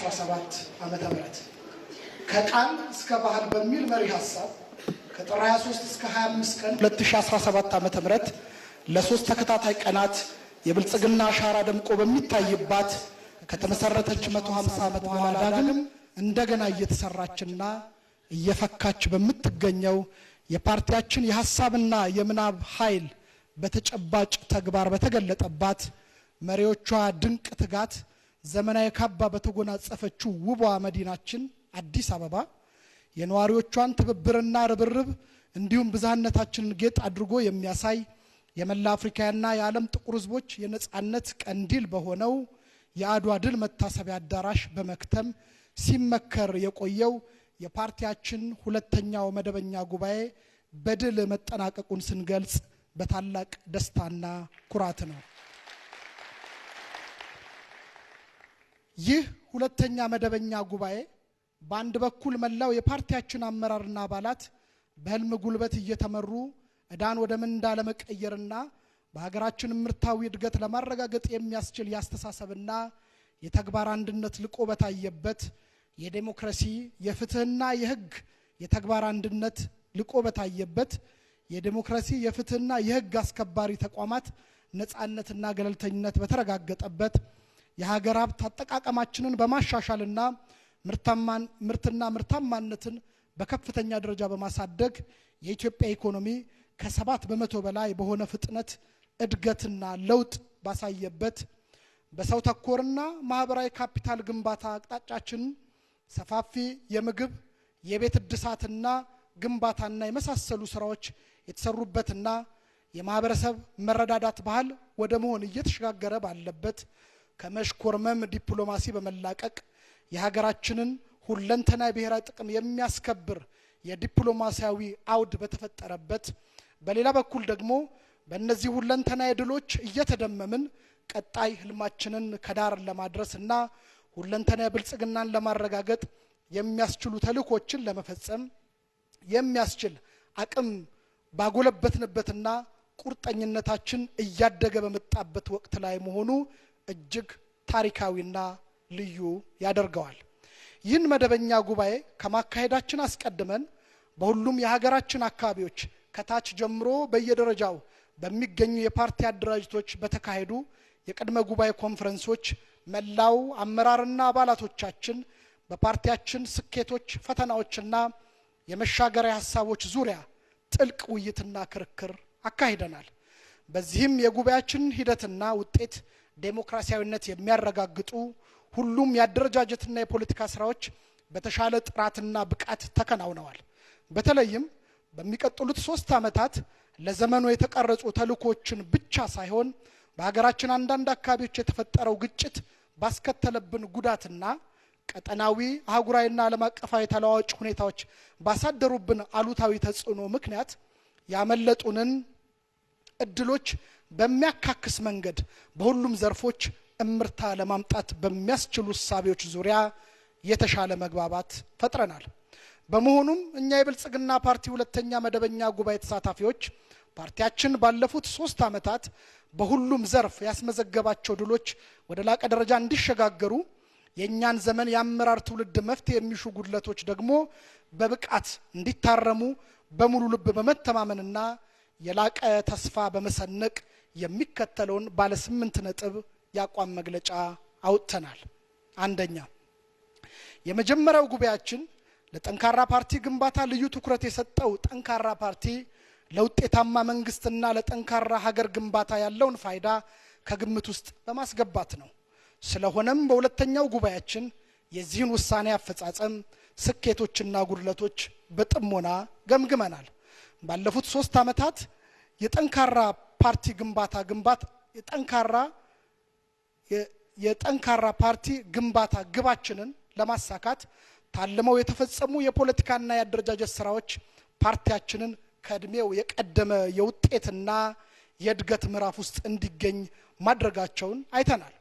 2017 ዓመተ ምህረት ከቃል እስከ ባህል በሚል መሪ ሐሳብ ከጥር 23 እስከ 25 ቀን 2017 ዓመተ ምህረት ለሶስት ተከታታይ ቀናት የብልጽግና አሻራ ደምቆ በሚታይባት ከተመሰረተች 150 ዓመት በኋላ ዳግም እንደገና እየተሰራችና እየፈካች በምትገኘው የፓርቲያችን የሐሳብና የምናብ ኃይል በተጨባጭ ተግባር በተገለጠባት መሪዎቿ ድንቅ ትጋት ዘመናዊ ካባ በተጎናጸፈችው ውቧ መዲናችን አዲስ አበባ የነዋሪዎቿን ትብብርና ርብርብ እንዲሁም ብዝሃነታችንን ጌጥ አድርጎ የሚያሳይ የመላ አፍሪካና የዓለም ጥቁር ሕዝቦች የነጻነት ቀንዲል በሆነው የአድዋ ድል መታሰቢያ አዳራሽ በመክተም ሲመከር የቆየው የፓርቲያችን ሁለተኛው መደበኛ ጉባኤ በድል መጠናቀቁን ስንገልጽ በታላቅ ደስታና ኩራት ነው። ይህ ሁለተኛ መደበኛ ጉባኤ በአንድ በኩል መላው የፓርቲያችን አመራርና አባላት በህልም ጉልበት እየተመሩ ዕዳን ወደ ምንዳ ለመቀየርና በሀገራችን ምርታዊ እድገት ለማረጋገጥ የሚያስችል ያስተሳሰብና የተግባር አንድነት ልቆ በታየበት የዴሞክራሲ የፍትህና የህግ የተግባር አንድነት ልቆ በታየበት የዴሞክራሲ የፍትህና የህግ አስከባሪ ተቋማት ነጻነትና ገለልተኝነት በተረጋገጠበት የሀገር ሀብት አጠቃቀማችንን በማሻሻልና ምርትና ምርታማነትን በከፍተኛ ደረጃ በማሳደግ የኢትዮጵያ ኢኮኖሚ ከ7 በመቶ በላይ በሆነ ፍጥነት እድገትና ለውጥ ባሳየበት በሰው ተኮርና ማህበራዊ ካፒታል ግንባታ አቅጣጫችን ሰፋፊ የምግብ የቤት እድሳትና ግንባታና የመሳሰሉ ስራዎች የተሰሩበትና የማህበረሰብ መረዳዳት ባህል ወደ መሆን እየተሸጋገረ ባለበት ከመሽኮርመም ዲፕሎማሲ በመላቀቅ የሀገራችንን ሁለንተናዊ ብሔራዊ ጥቅም የሚያስከብር የዲፕሎማሲያዊ አውድ በተፈጠረበት በሌላ በኩል ደግሞ በእነዚህ ሁለንተናዊ ድሎች እየተደመምን ቀጣይ ህልማችንን ከዳር ለማድረስና ሁለንተናዊ ብልጽግናን ለማረጋገጥ የሚያስችሉ ተልእኮችን ለመፈጸም የሚያስችል አቅም ባጎለበትንበትና ቁርጠኝነታችን እያደገ በመጣበት ወቅት ላይ መሆኑ እጅግ ታሪካዊና ልዩ ያደርገዋል። ይህን መደበኛ ጉባኤ ከማካሄዳችን አስቀድመን በሁሉም የሀገራችን አካባቢዎች ከታች ጀምሮ በየደረጃው በሚገኙ የፓርቲ አደራጅቶች በተካሄዱ የቅድመ ጉባኤ ኮንፈረንሶች መላው አመራርና አባላቶቻችን በፓርቲያችን ስኬቶች፣ ፈተናዎችና የመሻገሪያ ሀሳቦች ዙሪያ ጥልቅ ውይይትና ክርክር አካሂደናል። በዚህም የጉባኤያችን ሂደትና ውጤት ዴሞክራሲያዊነት የሚያረጋግጡ ሁሉም የአደረጃጀትና የፖለቲካ ስራዎች በተሻለ ጥራትና ብቃት ተከናውነዋል። በተለይም በሚቀጥሉት 3 ዓመታት ለዘመኑ የተቀረጹ ተልእኮችን ብቻ ሳይሆን በሀገራችን አንዳንድ አካባቢዎች የተፈጠረው ግጭት ባስከተለብን ጉዳትና ቀጠናዊ አህጉራዊና ዓለም አቀፋዊ ተለዋዋጭ ሁኔታዎች ባሳደሩብን አሉታዊ ተጽዕኖ ምክንያት ያመለጡንን እድሎች በሚያካክስ መንገድ በሁሉም ዘርፎች እምርታ ለማምጣት በሚያስችሉ እሳቤዎች ዙሪያ የተሻለ መግባባት ፈጥረናል። በመሆኑም እኛ የብልጽግና ፓርቲ ሁለተኛ መደበኛ ጉባኤ ተሳታፊዎች ፓርቲያችን ባለፉት 3 ዓመታት በሁሉም ዘርፍ ያስመዘገባቸው ድሎች ወደ ላቀ ደረጃ እንዲሸጋገሩ የእኛን ዘመን የአመራር ትውልድ መፍትሄ የሚሹ ጉድለቶች ደግሞ በብቃት እንዲታረሙ በሙሉ ልብ በመተማመንና የላቀ ተስፋ በመሰነቅ የሚከተለውን ባለ 8 ነጥብ የአቋም መግለጫ አውጥተናል። አንደኛ፣ የመጀመሪያው ጉባኤያችን ለጠንካራ ፓርቲ ግንባታ ልዩ ትኩረት የሰጠው ጠንካራ ፓርቲ ለውጤታማ መንግስትና ለጠንካራ ሀገር ግንባታ ያለውን ፋይዳ ከግምት ውስጥ በማስገባት ነው። ስለሆነም በሁለተኛው ጉባኤያችን የዚህን ውሳኔ አፈጻጸም ስኬቶችና ጉድለቶች በጥሞና ገምግመናል። ባለፉት 3 ዓመታት የጠንካራ ፓርቲ የጠንካራ ፓርቲ ግንባታ ግባችንን ለማሳካት ታልመው የተፈጸሙ የፖለቲካና የአደረጃጀት ስራዎች ፓርቲያችንን ከእድሜው የቀደመ የውጤትና የእድገት ምዕራፍ ውስጥ እንዲገኝ ማድረጋቸውን አይተናል።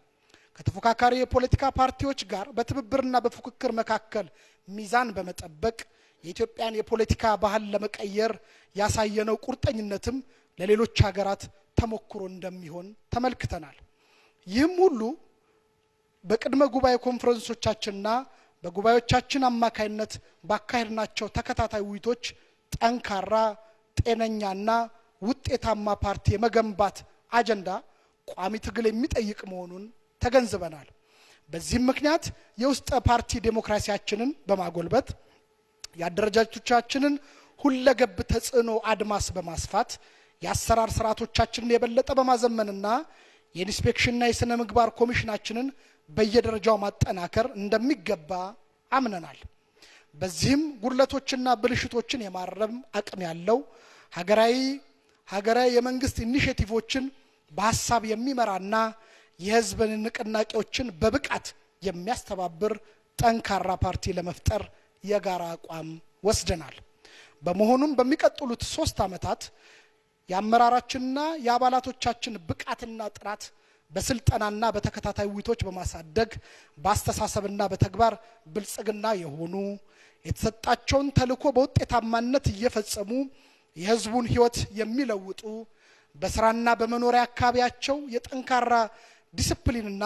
ከተፎካካሪ የፖለቲካ ፓርቲዎች ጋር በትብብርና በፉክክር መካከል ሚዛን በመጠበቅ የኢትዮጵያን የፖለቲካ ባህል ለመቀየር ያሳየነው ቁርጠኝነትም ለሌሎች ሀገራት ተሞክሮ እንደሚሆን ተመልክተናል። ይህም ሁሉ በቅድመ ጉባኤ ኮንፈረንሶቻችንና በጉባኤዎቻችን አማካይነት ባካሄድናቸው ተከታታይ ውይይቶች ጠንካራ ጤነኛና ውጤታማ ፓርቲ የመገንባት አጀንዳ ቋሚ ትግል የሚጠይቅ መሆኑን ተገንዝበናል። በዚህም ምክንያት የውስጥ ፓርቲ ዴሞክራሲያችንን በማጎልበት የአደረጃጀቶቻችንን ሁለገብ ተጽዕኖ አድማስ በማስፋት የአሰራር ስርዓቶቻችንን የበለጠ በማዘመንና የኢንስፔክሽንና የሥነ ምግባር ኮሚሽናችንን በየደረጃው ማጠናከር እንደሚገባ አምነናል። በዚህም ጉድለቶችና ብልሽቶችን የማረም አቅም ያለው ሀገራዊ የመንግስት ኢኒሼቲቮችን በሐሳብ የሚመራና የህዝብን ንቅናቄዎችን በብቃት የሚያስተባብር ጠንካራ ፓርቲ ለመፍጠር የጋራ አቋም ወስደናል። በመሆኑም በሚቀጥሉት 3 ዓመታት የአመራራችንና የአባላቶቻችን ብቃትና ጥራት በስልጠናና በተከታታይ ውይይቶች በማሳደግ በአስተሳሰብና በተግባር ብልጽግና የሆኑ የተሰጣቸውን ተልዕኮ በውጤታማነት እየፈጸሙ የህዝቡን ህይወት የሚለውጡ በስራና በመኖሪያ አካባቢያቸው የጠንካራ ዲሲፕሊንና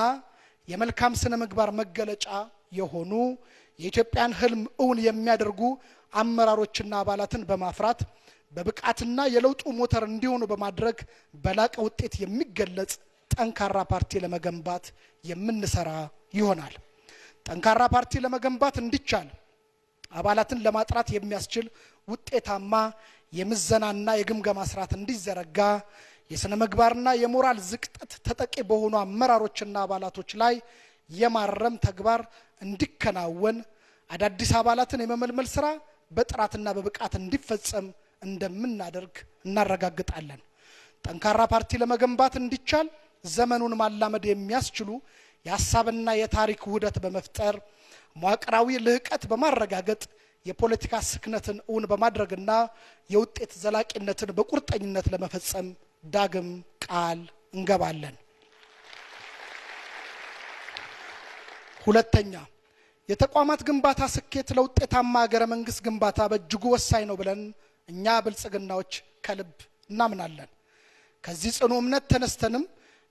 የመልካም ስነ ምግባር መገለጫ የሆኑ የኢትዮጵያን ህልም እውን የሚያደርጉ አመራሮችና አባላትን በማፍራት በብቃትና የለውጡ ሞተር እንዲሆኑ በማድረግ በላቀ ውጤት የሚገለጽ ጠንካራ ፓርቲ ለመገንባት የምንሰራ ይሆናል። ጠንካራ ፓርቲ ለመገንባት እንዲቻል አባላትን ለማጥራት የሚያስችል ውጤታማ የምዘናና የግምገማ ስርዓት እንዲዘረጋ የሥነ ምግባርና የሞራል ዝቅጠት ተጠቂ በሆኑ አመራሮችና አባላቶች ላይ የማረም ተግባር እንዲከናወን አዳዲስ አባላትን የመመልመል ስራ በጥራትና በብቃት እንዲፈጸም እንደምናደርግ እናረጋግጣለን። ጠንካራ ፓርቲ ለመገንባት እንዲቻል ዘመኑን ማላመድ የሚያስችሉ የሐሳብና የታሪክ ውህደት በመፍጠር መዋቅራዊ ልህቀት በማረጋገጥ የፖለቲካ ስክነትን እውን በማድረግና የውጤት ዘላቂነትን በቁርጠኝነት ለመፈጸም ዳግም ቃል እንገባለን። ሁለተኛ፣ የተቋማት ግንባታ ስኬት ለውጤታማ ሀገረ መንግስት ግንባታ በእጅጉ ወሳኝ ነው ብለን እኛ ብልጽግናዎች ከልብ እናምናለን። ከዚህ ጽኑ እምነት ተነስተንም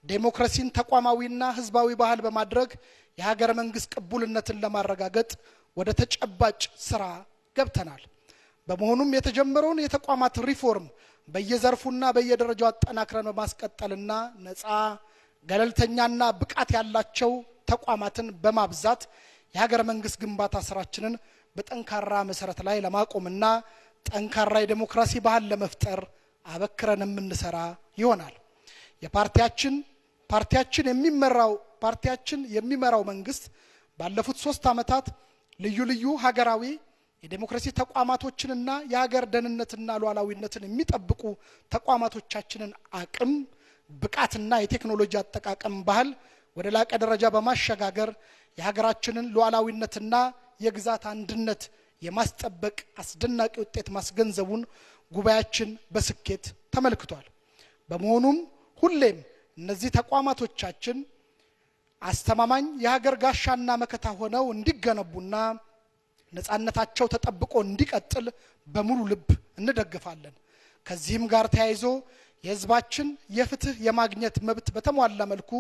ዴሞክራሲን ተቋማዊና ህዝባዊ ባህል በማድረግ የሀገረ መንግስት ቅቡልነትን ለማረጋገጥ ወደ ተጨባጭ ስራ ገብተናል። በመሆኑም የተጀመረውን የተቋማት ሪፎርም በየዘርፉና በየደረጃው አጠናክረን በማስቀጠልና ነፃ ገለልተኛና ብቃት ያላቸው ተቋማትን በማብዛት የሀገረ መንግስት ግንባታ ስራችንን በጠንካራ መሰረት ላይ ለማቆምና ጠንካራ የዴሞክራሲ ባህል ለመፍጠር አበክረን የምንሰራ ይሆናል። ፓርቲያችን የሚመራው መንግስት ባለፉት 3 ዓመታት ልዩ ልዩ ሀገራዊ የዴሞክራሲ ተቋማቶችንና የሀገር ደህንነትና ሉዓላዊነትን የሚጠብቁ ተቋማቶቻችንን አቅም ብቃትና የቴክኖሎጂ አጠቃቀም ባህል ወደ ላቀ ደረጃ በማሸጋገር የሀገራችንን ሉዓላዊነትና የግዛት አንድነት የማስጠበቅ አስደናቂ ውጤት ማስገንዘቡን ጉባኤያችን በስኬት ተመልክቷል። በመሆኑም ሁሌም እነዚህ ተቋማቶቻችን አስተማማኝ የሀገር ጋሻና መከታ ሆነው እንዲገነቡና ነፃነታቸው ተጠብቆ እንዲቀጥል በሙሉ ልብ እንደግፋለን። ከዚህም ጋር ተያይዞ የህዝባችን የፍትህ የማግኘት መብት በተሟላ መልኩ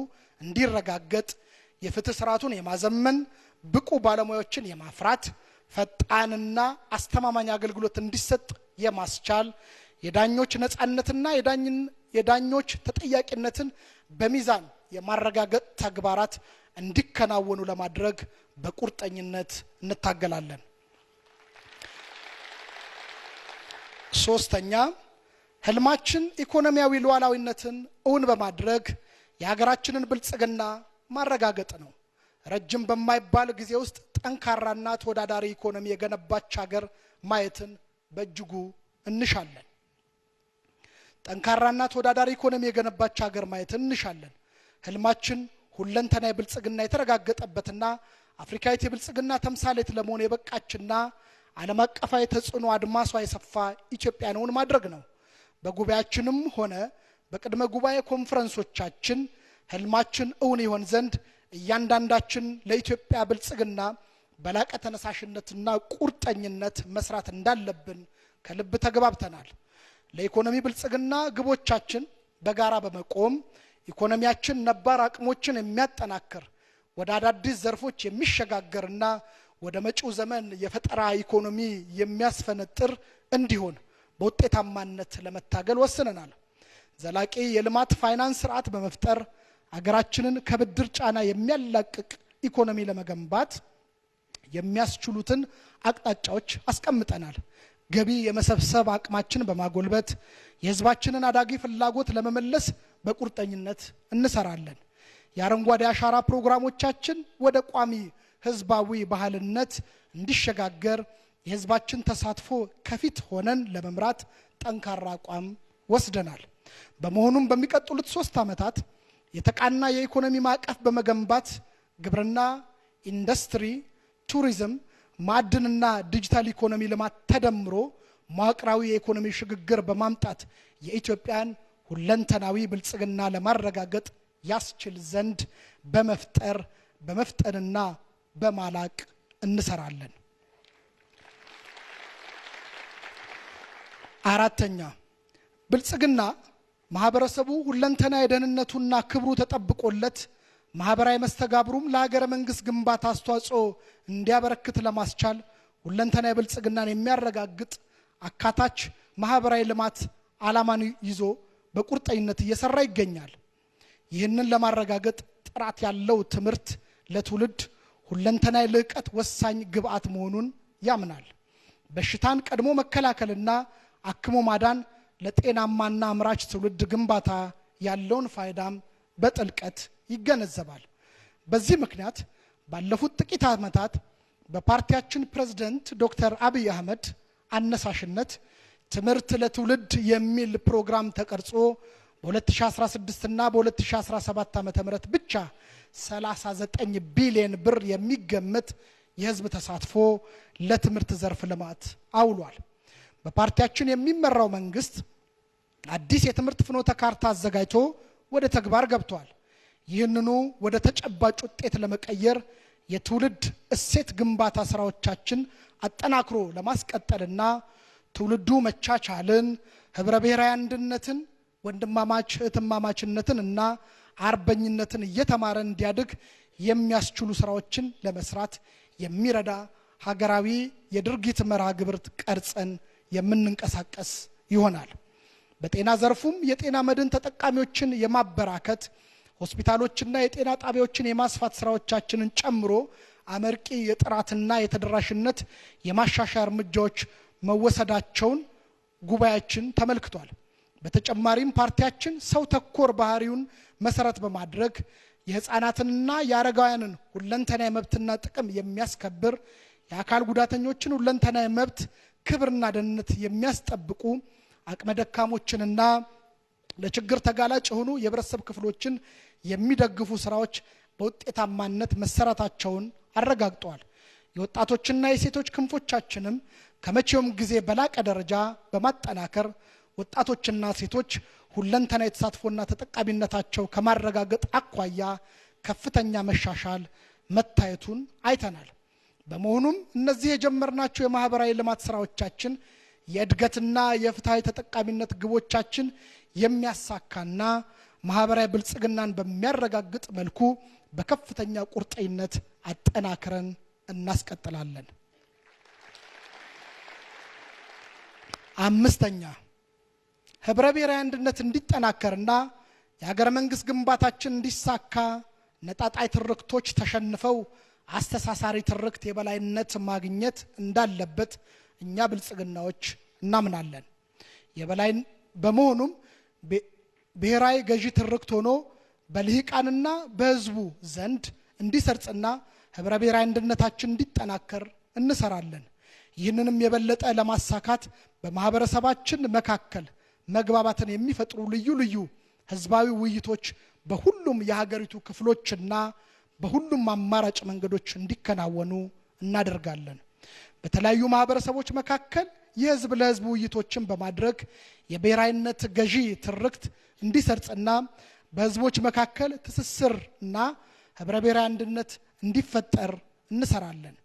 እንዲረጋገጥ የፍትህ ስርዓቱን የማዘመን ብቁ ባለሙያዎችን የማፍራት ፈጣንና አስተማማኝ አገልግሎት እንዲሰጥ የማስቻል የዳኞች ነፃነትና የዳኞች ተጠያቂነትን በሚዛን የማረጋገጥ ተግባራት እንዲከናወኑ ለማድረግ በቁርጠኝነት እንታገላለን። ሶስተኛ፣ ህልማችን ኢኮኖሚያዊ ሉዓላዊነትን እውን በማድረግ የሀገራችንን ብልጽግና ማረጋገጥ ነው። ረጅም በማይባል ጊዜ ውስጥ ጠንካራና ተወዳዳሪ ኢኮኖሚ የገነባች ሀገር ማየትን በእጅጉ እንሻለን። ጠንካራና ተወዳዳሪ ኢኮኖሚ የገነባች ሀገር ማየትን እንሻለን። ህልማችን ሁለንተናዊ ብልጽግና የተረጋገጠበትና አፍሪካዊት የብልጽግና ተምሳሌት ለመሆን የበቃችና ዓለም አቀፋዊ ተጽዕኖ አድማሷ የሰፋ ኢትዮጵያን እውን ማድረግ ነው። በጉባኤያችንም ሆነ በቅድመ ጉባኤ ኮንፈረንሶቻችን ህልማችን እውን ይሆን ዘንድ እያንዳንዳችን ለኢትዮጵያ ብልጽግና በላቀ ተነሳሽነትና ቁርጠኝነት መስራት እንዳለብን ከልብ ተግባብተናል። ለኢኮኖሚ ብልጽግና ግቦቻችን በጋራ በመቆም ኢኮኖሚያችን ነባር አቅሞችን የሚያጠናክር ወደ አዳዲስ ዘርፎች የሚሸጋገርና ወደ መጪው ዘመን የፈጠራ ኢኮኖሚ የሚያስፈነጥር እንዲሆን በውጤታማነት ለመታገል ወስነናል። ዘላቂ የልማት ፋይናንስ ስርዓት በመፍጠር አገራችንን ከብድር ጫና የሚያላቅቅ ኢኮኖሚ ለመገንባት የሚያስችሉትን አቅጣጫዎች አስቀምጠናል። ገቢ የመሰብሰብ አቅማችን በማጎልበት የህዝባችንን አዳጊ ፍላጎት ለመመለስ በቁርጠኝነት እንሰራለን። የአረንጓዴ አሻራ ፕሮግራሞቻችን ወደ ቋሚ ህዝባዊ ባህልነት እንዲሸጋገር የህዝባችን ተሳትፎ ከፊት ሆነን ለመምራት ጠንካራ አቋም ወስደናል። በመሆኑም በሚቀጥሉት 3 ዓመታት የተቃና የኢኮኖሚ ማዕቀፍ በመገንባት ግብርና፣ ኢንዱስትሪ፣ ቱሪዝም፣ ማዕድንና ዲጂታል ኢኮኖሚ ልማት ተደምሮ መዋቅራዊ የኢኮኖሚ ሽግግር በማምጣት የኢትዮጵያን ሁለንተናዊ ብልጽግና ለማረጋገጥ ያስችል ዘንድ በመፍጠንና በማላቅ እንሰራለን። አራተኛ፣ ብልጽግና ማህበረሰቡ ሁለንተና የደህንነቱና ክብሩ ተጠብቆለት ማህበራዊ መስተጋብሩም ለሀገረ መንግስት ግንባታ አስተዋጽኦ እንዲያበረክት ለማስቻል ሁለንተና የብልጽግናን የሚያረጋግጥ አካታች ማህበራዊ ልማት ዓላማን ይዞ በቁርጠኝነት እየሰራ ይገኛል። ይህንን ለማረጋገጥ ጥራት ያለው ትምህርት ለትውልድ ሁለንተናዊ ልዕቀት ወሳኝ ግብዓት መሆኑን ያምናል። በሽታን ቀድሞ መከላከልና አክሞ ማዳን ለጤናማና አምራች ትውልድ ግንባታ ያለውን ፋይዳም በጥልቀት ይገነዘባል። በዚህ ምክንያት ባለፉት ጥቂት ዓመታት በፓርቲያችን ፕሬዝዳንት ዶክተር አብይ አህመድ አነሳሽነት ትምህርት ለትውልድ የሚል ፕሮግራም ተቀርጾ በ2016 እና በ2017 ዓ.ም ብቻ 39 ቢሊዮን ብር የሚገመት የህዝብ ተሳትፎ ለትምህርት ዘርፍ ልማት አውሏል። በፓርቲያችን የሚመራው መንግስት አዲስ የትምህርት ፍኖተ ካርታ አዘጋጅቶ ወደ ተግባር ገብቷል። ይህንኑ ወደ ተጨባጭ ውጤት ለመቀየር የትውልድ እሴት ግንባታ ስራዎቻችን አጠናክሮ ለማስቀጠልና ትውልዱ መቻቻልን፣ ህብረ ብሔራዊ አንድነትን፣ ወንድማማች እህትማማችነትን እና አርበኝነትን እየተማረ እንዲያድግ የሚያስችሉ ስራዎችን ለመስራት የሚረዳ ሀገራዊ የድርጊት መርሃ ግብር ቀርጸን የምንንቀሳቀስ ይሆናል። በጤና ዘርፉም የጤና መድን ተጠቃሚዎችን የማበራከት ሆስፒታሎችና የጤና ጣቢያዎችን የማስፋት ስራዎቻችንን ጨምሮ አመርቂ የጥራትና የተደራሽነት የማሻሻያ እርምጃዎች መወሰዳቸውን ጉባኤያችን ተመልክቷል። በተጨማሪም ፓርቲያችን ሰው ተኮር ባህሪውን መሰረት በማድረግ የህፃናትንና የአረጋውያንን ሁለንተናዊ መብትና ጥቅም የሚያስከብር የአካል ጉዳተኞችን ሁለንተናዊ መብት ክብርና ደህንነት የሚያስጠብቁ አቅመ ደካሞችንና ለችግር ተጋላጭ የሆኑ የህብረተሰብ ክፍሎችን የሚደግፉ ስራዎች በውጤታማነት መሰራታቸውን አረጋግጠዋል። የወጣቶችና የሴቶች ክንፎቻችንም ከመቼውም ጊዜ በላቀ ደረጃ በማጠናከር ወጣቶችና ሴቶች ሁለንተናዊ ተሳትፎና ተጠቃሚነታቸው ከማረጋገጥ አኳያ ከፍተኛ መሻሻል መታየቱን አይተናል። በመሆኑም እነዚህ የጀመርናቸው የማህበራዊ ልማት ስራዎቻችን የእድገትና የፍትሃዊ ተጠቃሚነት ግቦቻችን የሚያሳካና ማህበራዊ ብልጽግናን በሚያረጋግጥ መልኩ በከፍተኛ ቁርጠኝነት አጠናክረን እናስቀጥላለን። አምስተኛ፣ ህብረ ብሔራዊ አንድነት እንዲጠናከርና የሀገረ መንግስት ግንባታችን እንዲሳካ ነጣጣይ ትርክቶች ተሸንፈው አስተሳሳሪ ትርክት የበላይነት ማግኘት እንዳለበት እኛ ብልጽግናዎች እናምናለን። በመሆኑም ብሔራዊ ገዢ ትርክት ሆኖ በልሂቃንና በህዝቡ ዘንድ እንዲሰርጽና ህብረ ብሔራዊ አንድነታችን እንዲጠናከር እንሰራለን። ይህንንም የበለጠ ለማሳካት በማህበረሰባችን መካከል መግባባትን የሚፈጥሩ ልዩ ልዩ ህዝባዊ ውይይቶች በሁሉም የሀገሪቱ ክፍሎችና በሁሉም አማራጭ መንገዶች እንዲከናወኑ እናደርጋለን። በተለያዩ ማህበረሰቦች መካከል የህዝብ ለህዝብ ውይይቶችን በማድረግ የብሔራዊነት ገዢ ትርክት እንዲሰርጽና በህዝቦች መካከል ትስስርና ህብረ ብሔራዊ አንድነት እንዲፈጠር እንሰራለን።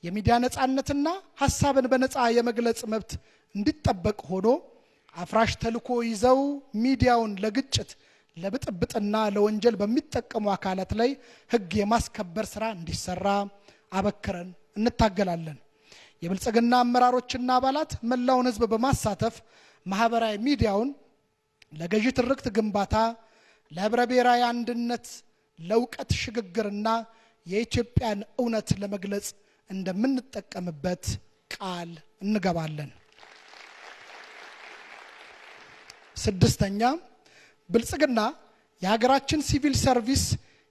የሚዲያ ነጻነትና ሀሳብን በነጻ የመግለጽ መብት እንዲጠበቅ ሆኖ አፍራሽ ተልዕኮ ይዘው ሚዲያውን ለግጭት፣ ለብጥብጥና ለወንጀል በሚጠቀሙ አካላት ላይ ሕግ የማስከበር ስራ እንዲሰራ አበክረን እንታገላለን። የብልጽግና አመራሮችና አባላት መላውን ሕዝብ በማሳተፍ ማህበራዊ ሚዲያውን ለገዢ ትርክት ግንባታ፣ ለህብረ ብሔራዊ አንድነት፣ ለእውቀት ሽግግርና የኢትዮጵያን እውነት ለመግለጽ እንደምንጠቀምበት ቃል እንገባለን። ስድስተኛ፣ ብልጽግና የሀገራችን ሲቪል ሰርቪስ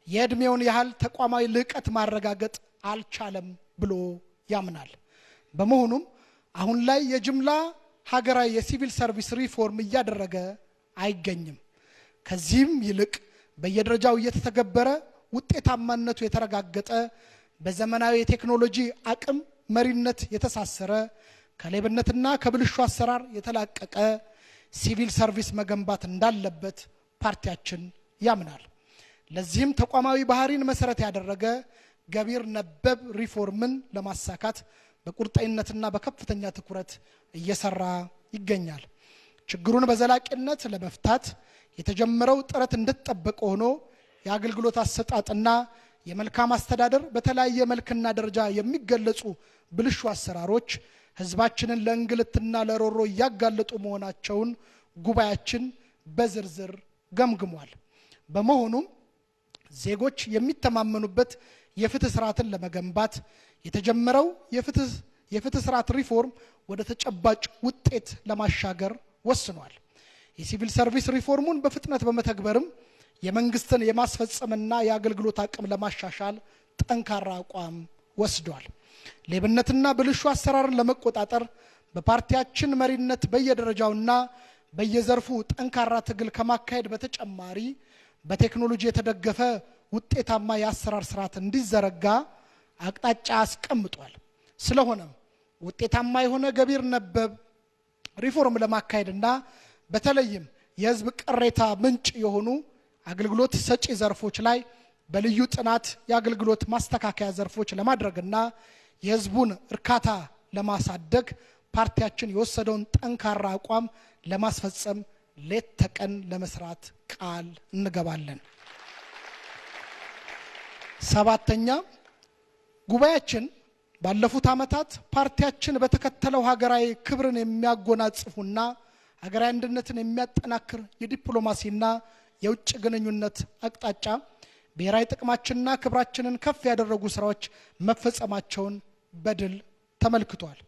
የእድሜውን ያህል ተቋማዊ ልዕቀት ማረጋገጥ አልቻለም ብሎ ያምናል። በመሆኑም አሁን ላይ የጅምላ ሀገራዊ የሲቪል ሰርቪስ ሪፎርም እያደረገ አይገኝም። ከዚህም ይልቅ በየደረጃው እየተተገበረ ውጤታማነቱ የተረጋገጠ በዘመናዊ የቴክኖሎጂ አቅም መሪነት የተሳሰረ ከሌብነትና ከብልሹ አሰራር የተላቀቀ ሲቪል ሰርቪስ መገንባት እንዳለበት ፓርቲያችን ያምናል። ለዚህም ተቋማዊ ባህሪን መሰረት ያደረገ ገቢር ነበብ ሪፎርምን ለማሳካት በቁርጠኝነትና በከፍተኛ ትኩረት እየሰራ ይገኛል። ችግሩን በዘላቂነት ለመፍታት የተጀመረው ጥረት እንደተጠበቀ ሆኖ የአገልግሎት አሰጣጥና የመልካም አስተዳደር በተለያየ መልክና ደረጃ የሚገለጹ ብልሹ አሰራሮች ህዝባችንን ለእንግልትና ለሮሮ እያጋለጡ መሆናቸውን ጉባኤያችን በዝርዝር ገምግሟል። በመሆኑም ዜጎች የሚተማመኑበት የፍትህ ስርዓትን ለመገንባት የተጀመረው የፍትህ ስርዓት ሪፎርም ወደ ተጨባጭ ውጤት ለማሻገር ወስኗል። የሲቪል ሰርቪስ ሪፎርሙን በፍጥነት በመተግበርም የመንግስትን የማስፈጸምና የአገልግሎት አቅም ለማሻሻል ጠንካራ አቋም ወስዷል። ሌብነትና ብልሹ አሰራርን ለመቆጣጠር በፓርቲያችን መሪነት በየደረጃውና በየዘርፉ ጠንካራ ትግል ከማካሄድ በተጨማሪ በቴክኖሎጂ የተደገፈ ውጤታማ የአሰራር ስርዓት እንዲዘረጋ አቅጣጫ አስቀምጧል። ስለሆነም ውጤታማ የሆነ ገቢር ነበብ ሪፎርም ለማካሄድና በተለይም የህዝብ ቅሬታ ምንጭ የሆኑ አገልግሎት ሰጪ ዘርፎች ላይ በልዩ ጥናት የአገልግሎት ማስተካከያ ዘርፎች ለማድረግና የህዝቡን እርካታ ለማሳደግ ፓርቲያችን የወሰደውን ጠንካራ አቋም ለማስፈጸም ሌት ተቀን ለመስራት ቃል እንገባለን። ሰባተኛ፣ ጉባኤያችን ባለፉት ዓመታት ፓርቲያችን በተከተለው ሀገራዊ ክብርን የሚያጎናጽፉና ሀገራዊ አንድነትን የሚያጠናክር የዲፕሎማሲና የውጭ ግንኙነት አቅጣጫ ብሔራዊ ጥቅማችንና ክብራችንን ከፍ ያደረጉ ስራዎች መፈጸማቸውን በድል ተመልክቷል።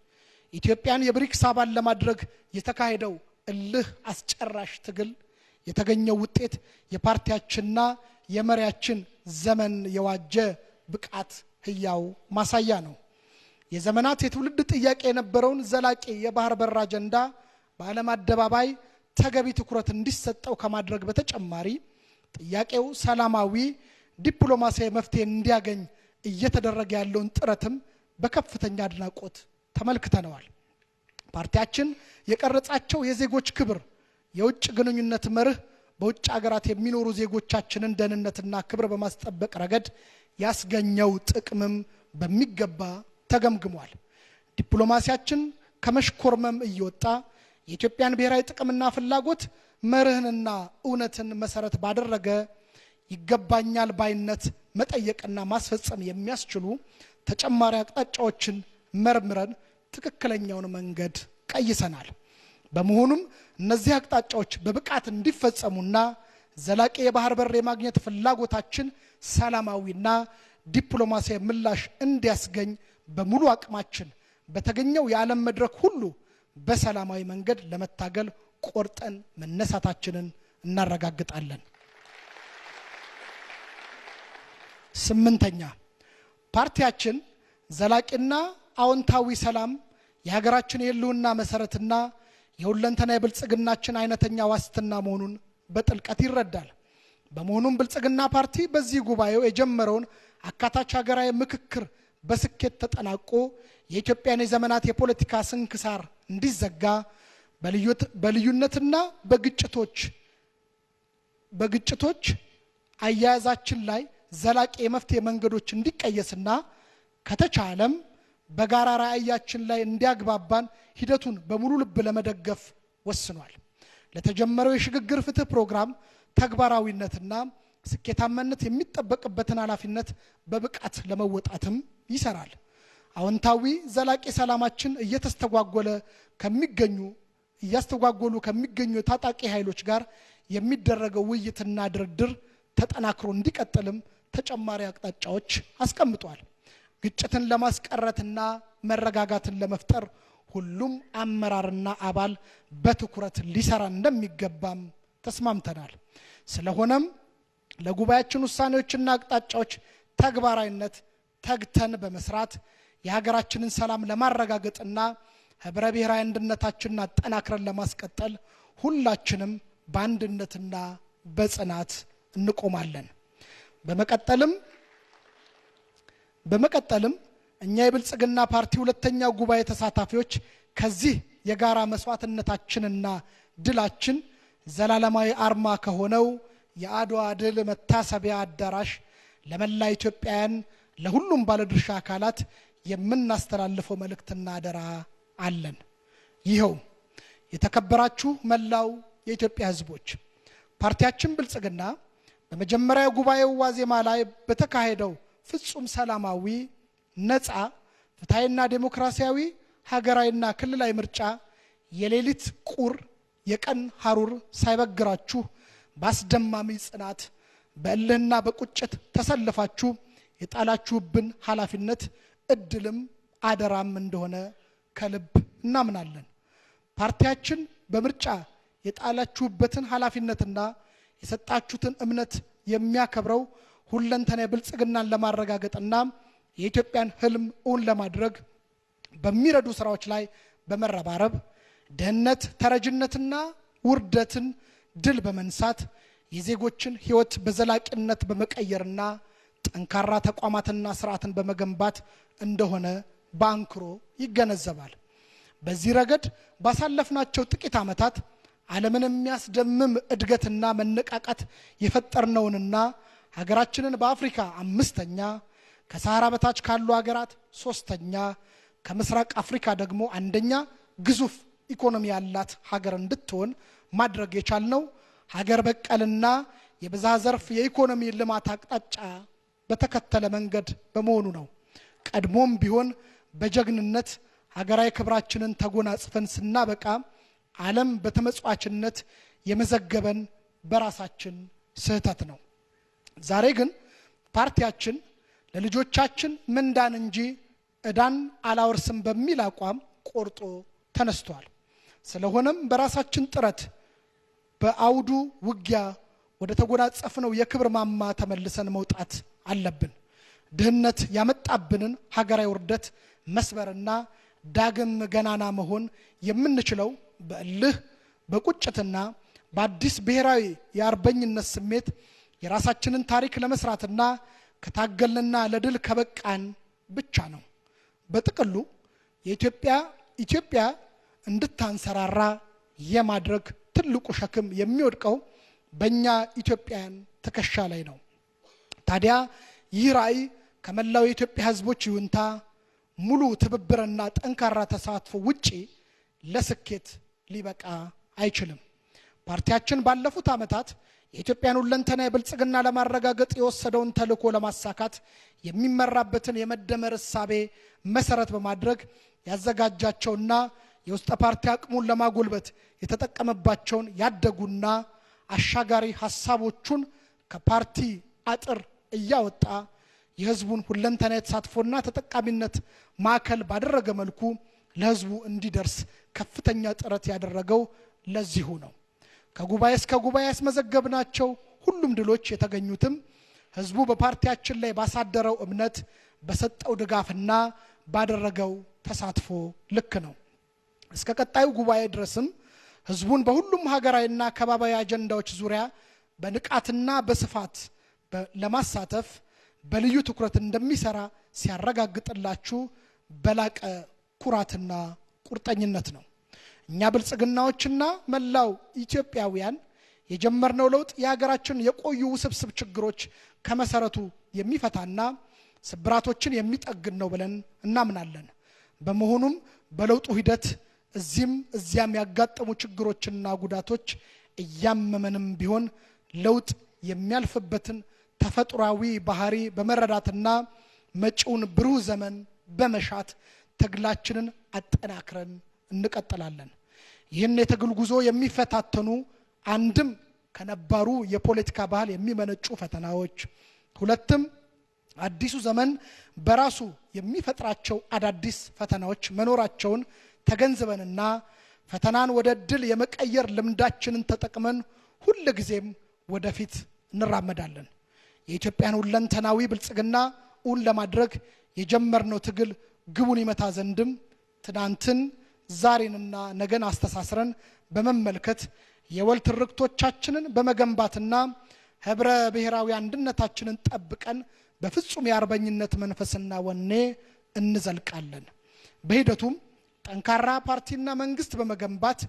ኢትዮጵያን የብሪክስ አባል ለማድረግ የተካሄደው እልህ አስጨራሽ ትግል የተገኘው ውጤት የፓርቲያችንና የመሪያችን ዘመን የዋጀ ብቃት ህያው ማሳያ ነው። የዘመናት የትውልድ ጥያቄ የነበረውን ዘላቂ የባህር በር አጀንዳ በዓለም አደባባይ ተገቢ ትኩረት እንዲሰጠው ከማድረግ በተጨማሪ ጥያቄው ሰላማዊ ዲፕሎማሲያዊ መፍትሄ እንዲያገኝ እየተደረገ ያለውን ጥረትም በከፍተኛ አድናቆት ተመልክተነዋል። ፓርቲያችን የቀረጻቸው የዜጎች ክብር የውጭ ግንኙነት መርህ በውጭ ሀገራት የሚኖሩ ዜጎቻችንን ደህንነትና ክብር በማስጠበቅ ረገድ ያስገኘው ጥቅምም በሚገባ ተገምግሟል። ዲፕሎማሲያችን ከመሽኮርመም እየወጣ የኢትዮጵያን ብሔራዊ ጥቅምና ፍላጎት መርህንና እውነትን መሰረት ባደረገ ይገባኛል ባይነት መጠየቅና ማስፈጸም የሚያስችሉ ተጨማሪ አቅጣጫዎችን መርምረን ትክክለኛውን መንገድ ቀይሰናል። በመሆኑም እነዚህ አቅጣጫዎች በብቃት እንዲፈጸሙና ዘላቂ የባህር በር የማግኘት ፍላጎታችን ሰላማዊና ዲፕሎማሲያዊ ምላሽ እንዲያስገኝ በሙሉ አቅማችን በተገኘው የዓለም መድረክ ሁሉ በሰላማዊ መንገድ ለመታገል ቆርጠን መነሳታችንን እናረጋግጣለን። ስምንተኛ፣ ፓርቲያችን ዘላቂና አዎንታዊ ሰላም የሀገራችን የህልውና መሰረትና የሁለንተና የብልጽግናችን አይነተኛ ዋስትና መሆኑን በጥልቀት ይረዳል። በመሆኑም ብልጽግና ፓርቲ በዚህ ጉባኤው የጀመረውን አካታች ሀገራዊ ምክክር በስኬት ተጠናቆ የኢትዮጵያን የዘመናት የፖለቲካ ስንክሳር እንዲዘጋ በልዩነትና በግጭቶች አያያዛችን ላይ ዘላቂ የመፍትሄ መንገዶች እንዲቀየስና ከተቻለም በጋራ ራዕያችን ላይ እንዲያግባባን ሂደቱን በሙሉ ልብ ለመደገፍ ወስኗል። ለተጀመረው የሽግግር ፍትህ ፕሮግራም ተግባራዊነትና ስኬታማነት የሚጠበቅበትን ኃላፊነት በብቃት ለመወጣትም ይሰራል። አዎንታዊ ዘላቂ ሰላማችን እያስተጓጎሉ ከሚገኙ ታጣቂ ኃይሎች ጋር የሚደረገው ውይይትና ድርድር ተጠናክሮ እንዲቀጥልም ተጨማሪ አቅጣጫዎች አስቀምጧል። ግጭትን ለማስቀረትና መረጋጋትን ለመፍጠር ሁሉም አመራርና አባል በትኩረት ሊሰራ እንደሚገባም ተስማምተናል። ስለሆነም ለጉባኤያችን ውሳኔዎችና አቅጣጫዎች ተግባራዊነት ተግተን በመስራት የሀገራችንን ሰላም ለማረጋገጥና ህብረ ብሔራዊ አንድነታችንን አጠናክረን ለማስቀጠል ሁላችንም በአንድነትና በጽናት እንቆማለን። በመቀጠልም እኛ የብልጽግና ፓርቲ ሁለተኛው ጉባኤ ተሳታፊዎች ከዚህ የጋራ መስዋዕትነታችንና ድላችን ዘላለማዊ አርማ ከሆነው የአድዋ ድል መታሰቢያ አዳራሽ ለመላ ኢትዮጵያውያን ለሁሉም ባለድርሻ አካላት የምናስተላልፈው መልእክትና አደራ አለን። ይኸው የተከበራችሁ መላው የኢትዮጵያ ህዝቦች፣ ፓርቲያችን ብልጽግና በመጀመሪያው ጉባኤው ዋዜማ ላይ በተካሄደው ፍጹም ሰላማዊ፣ ነፃ፣ ፍትሃዊና ዴሞክራሲያዊ ሀገራዊና ክልላዊ ምርጫ የሌሊት ቁር የቀን ሐሩር ሳይበግራችሁ በአስደማሚ ጽናት በእልህና በቁጭት ተሰልፋችሁ የጣላችሁብን ኃላፊነት እድልም አደራም እንደሆነ ከልብ እናምናለን። ፓርቲያችን በምርጫ የጣላችሁበትን ኃላፊነትና የሰጣችሁትን እምነት የሚያከብረው ሁለንተናዊ ብልጽግናን ለማረጋገጥና የኢትዮጵያን ህልም እውን ለማድረግ በሚረዱ ስራዎች ላይ በመረባረብ ድህነት፣ ተረጅነትና ውርደትን ድል በመንሳት የዜጎችን ህይወት በዘላቂነት በመቀየርና ጠንካራ ተቋማትና ስርዓትን በመገንባት እንደሆነ በአንክሮ ይገነዘባል። በዚህ ረገድ ባሳለፍናቸው ጥቂት ዓመታት ዓለምን የሚያስደምም እድገትና መነቃቃት የፈጠርነውንና ሀገራችንን በአፍሪካ 5ኛ፣ ከሰሃራ በታች ካሉ ሀገራት 3ኛ፣ ከምስራቅ አፍሪካ ደግሞ 1ኛ ግዙፍ ኢኮኖሚ ያላት ሀገር እንድትሆን ማድረግ የቻልነው ሀገር በቀልና የብዝሃ ዘርፍ የኢኮኖሚ ልማት አቅጣጫ በተከተለ መንገድ በመሆኑ ነው። ቀድሞም ቢሆን በጀግንነት ሀገራዊ ክብራችንን ተጎናጽፈን ስናበቃ ዓለም በተመጽዋችነት የመዘገበን በራሳችን ስህተት ነው። ዛሬ ግን ፓርቲያችን ለልጆቻችን ምንዳን እንጂ ዕዳን አላወርስም በሚል አቋም ቆርጦ ተነስቷል። ስለሆነም በራሳችን ጥረት በአውዱ ውጊያ ወደ ተጎናጸፍነው የክብር ማማ ተመልሰን መውጣት አለብን። ድህነት ያመጣብንን ሀገራዊ ውርደት መስበርና ዳግም ገናና መሆን የምንችለው በእልህ በቁጭትና በአዲስ ብሔራዊ የአርበኝነት ስሜት የራሳችንን ታሪክ ለመስራትና ከታገልንና ለድል ከበቃን ብቻ ነው። በጥቅሉ ኢትዮጵያ እንድታንሰራራ የማድረግ ትልቁ ሸክም የሚወድቀው በእኛ ኢትዮጵያውያን ትከሻ ላይ ነው። ታዲያ ይህ ራዕይ ከመላው የኢትዮጵያ ህዝቦች ይሁንታ፣ ሙሉ ትብብርና ጠንካራ ተሳትፎ ውጪ ለስኬት ሊበቃ አይችልም። ፓርቲያችን ባለፉት ዓመታት የኢትዮጵያን ሁለንተና የብልጽግና ለማረጋገጥ የወሰደውን ተልዕኮ ለማሳካት የሚመራበትን የመደመር እሳቤ መሰረት በማድረግ ያዘጋጃቸውና የውስጥ ፓርቲ አቅሙን ለማጎልበት የተጠቀመባቸውን ያደጉና አሻጋሪ ሐሳቦቹን ከፓርቲ አጥር እያወጣ የህዝቡን ሁለንተና የተሳትፎና ተጠቃሚነት ማዕከል ባደረገ መልኩ ለህዝቡ እንዲደርስ ከፍተኛ ጥረት ያደረገው ለዚሁ ነው። ከጉባኤ እስከ ጉባኤ ያስመዘገብናቸው ሁሉም ድሎች የተገኙትም ህዝቡ በፓርቲያችን ላይ ባሳደረው እምነት፣ በሰጠው ድጋፍና ባደረገው ተሳትፎ ልክ ነው። እስከ ቀጣዩ ጉባኤ ድረስም ህዝቡን በሁሉም ሀገራዊና ከባቢያዊ አጀንዳዎች ዙሪያ በንቃትና በስፋት ለማሳተፍ በልዩ ትኩረት እንደሚሰራ ሲያረጋግጥላችሁ በላቀ ኩራትና ቁርጠኝነት ነው። እኛ ብልጽግናዎችና መላው ኢትዮጵያውያን የጀመርነው ለውጥ የሀገራችን የቆዩ ውስብስብ ችግሮች ከመሰረቱ የሚፈታና ስብራቶችን የሚጠግን ነው ብለን እናምናለን። በመሆኑም በለውጡ ሂደት እዚህም እዚያም ያጋጠሙ ችግሮችና ጉዳቶች እያመመንም ቢሆን ለውጥ የሚያልፍበትን ተፈጥሯዊ ባህሪ በመረዳትና መጪውን ብሩህ ዘመን በመሻት ትግላችንን አጠናክረን እንቀጥላለን። ይህን የትግል ጉዞ የሚፈታተኑ አንድም ከነባሩ የፖለቲካ ባህል የሚመነጩ ፈተናዎች፣ ሁለትም አዲሱ ዘመን በራሱ የሚፈጥራቸው አዳዲስ ፈተናዎች መኖራቸውን ተገንዝበንና ፈተናን ወደ ድል የመቀየር ልምዳችንን ተጠቅመን ሁልጊዜም ወደፊት እንራመዳለን። የኢትዮጵያን ሁለንተናዊ ብልጽግና እውን ለማድረግ የጀመርነው ትግል ግቡን ይመታ ዘንድም ትናንትን ዛሬንና ነገን አስተሳስረን በመመልከት የወል ትርክቶቻችንን በመገንባትና ህብረ ብሔራዊ አንድነታችንን ጠብቀን በፍጹም የአርበኝነት መንፈስና ወኔ እንዘልቃለን። በሂደቱም ጠንካራ ፓርቲና መንግስት በመገንባት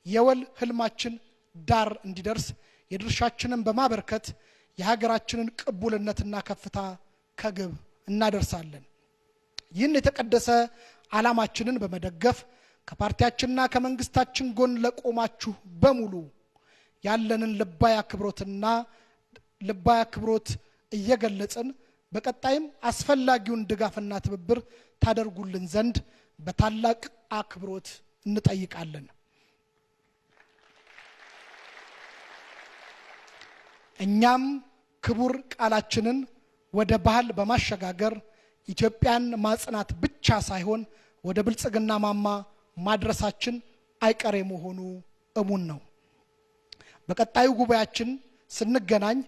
የወል ህልማችን ዳር እንዲደርስ የድርሻችንን በማበርከት የሀገራችንን ቅቡልነትና ከፍታ ከግብ እናደርሳለን። ይህን የተቀደሰ ዓላማችንን በመደገፍ ከፓርቲያችንና ከመንግስታችን ጎን ለቆማችሁ በሙሉ ያለንን ልባዊ አክብሮት እየገለጽን በቀጣይም አስፈላጊውን ድጋፍና ትብብር ታደርጉልን ዘንድ በታላቅ አክብሮት እንጠይቃለን። እኛም ክቡር ቃላችንን ወደ ባህል በማሸጋገር ኢትዮጵያን ማጽናት ብቻ ሳይሆን ወደ ብልጽግና ማማ ማድረሳችን አይቀሬ መሆኑ እሙን ነው። በቀጣዩ ጉባኤያችን ስንገናኝ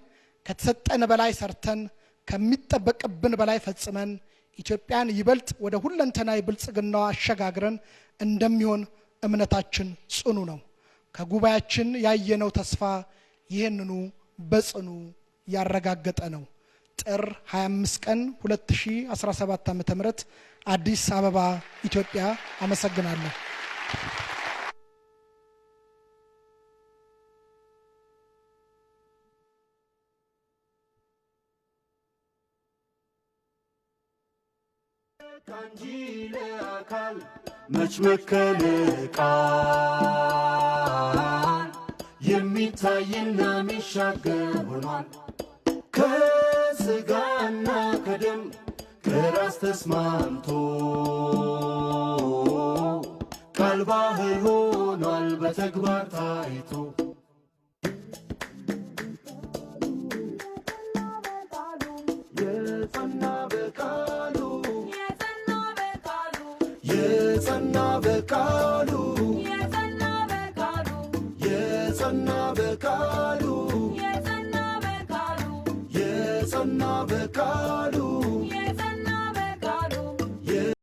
ከተሰጠን በላይ ሰርተን ከሚጠበቅብን በላይ ፈጽመን ኢትዮጵያን ይበልጥ ወደ ሁለንተናዊ ብልጽግናዋ አሸጋግረን እንደሚሆን እምነታችን ጽኑ ነው። ከጉባኤያችን ያየነው ተስፋ ይህንኑ በጽኑ ያረጋገጠ ነው። ጥር 25 ቀን 2017 ዓ.ም አዲስ አበባ ኢትዮጵያ። አመሰግናለሁ። ካንጂለ አካል መች መከለቃል የሚታይና የሚሻገር ሆኗል። ከስጋና ከደም ከራስ ተስማምቶ ቃል ባህል ሆኗል በተግባር ታይቶ የጸና በቃሉ የጸና በቃሉ የጸና በቃሉ የጸና በቃሉ